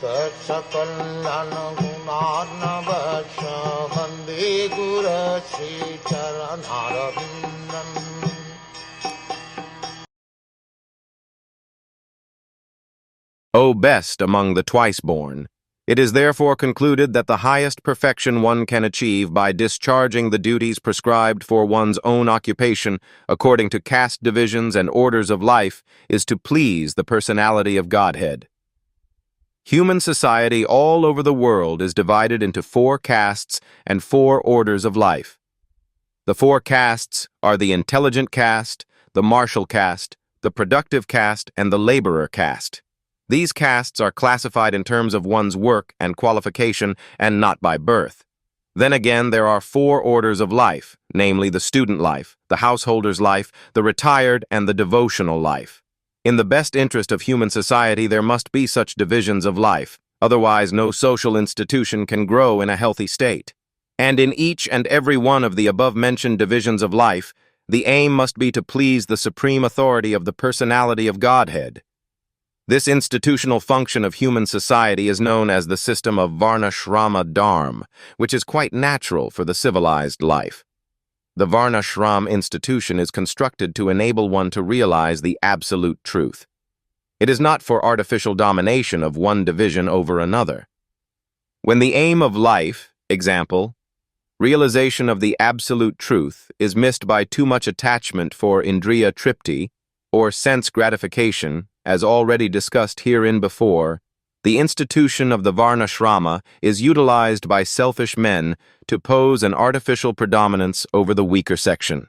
Sakalayan Gunarnavasya Vande Guru Sri Charanaravindan. O best among the twice-born, it is therefore concluded that the highest perfection one can achieve by discharging the duties prescribed for one's own occupation according to caste divisions and orders of life is to please the personality of Godhead. Human society all over the world is divided into 4 castes and 4 orders of life. The 4 castes are the intelligent caste, the martial caste, the productive caste, and the laborer caste. These castes are classified in terms of one's work and qualification and not by birth. Then again, there are 4 orders of life, namely the student life, the householder's life, the retired, and the devotional life. In the best interest of human society, there must be such divisions of life, otherwise no social institution can grow in a healthy state. And in each and every one of the above-mentioned divisions of life, the aim must be to please the supreme authority of the personality of Godhead. This institutional function of human society is known as the system of Varnashrama Dharma, which is quite natural for the civilized life. The Varnashram institution is constructed to enable one to realize the absolute truth. It is not for artificial domination of one division over another. When the aim of life, example, realization of the absolute truth, is missed by too much attachment for indriya tripti, or sense gratification, as already discussed herein before, the institution of the Varnashrama is utilized by selfish men to pose an artificial predominance over the weaker section.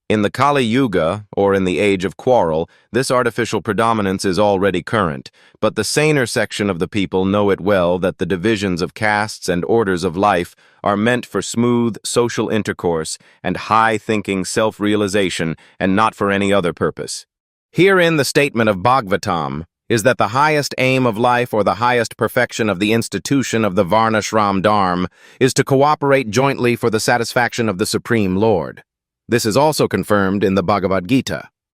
In the Kali Yuga, or in the age of quarrel, this artificial predominance is already current, but the saner section of the people know it well that the divisions of castes and orders of life are meant for smooth social intercourse and high-thinking self-realization and not for any other purpose. Herein the statement of Bhagavatam is that the highest aim of life or the highest perfection of the institution of the Varnashram Dharma is to cooperate jointly for the satisfaction of the Supreme Lord. This is also confirmed in the Bhagavad Gita.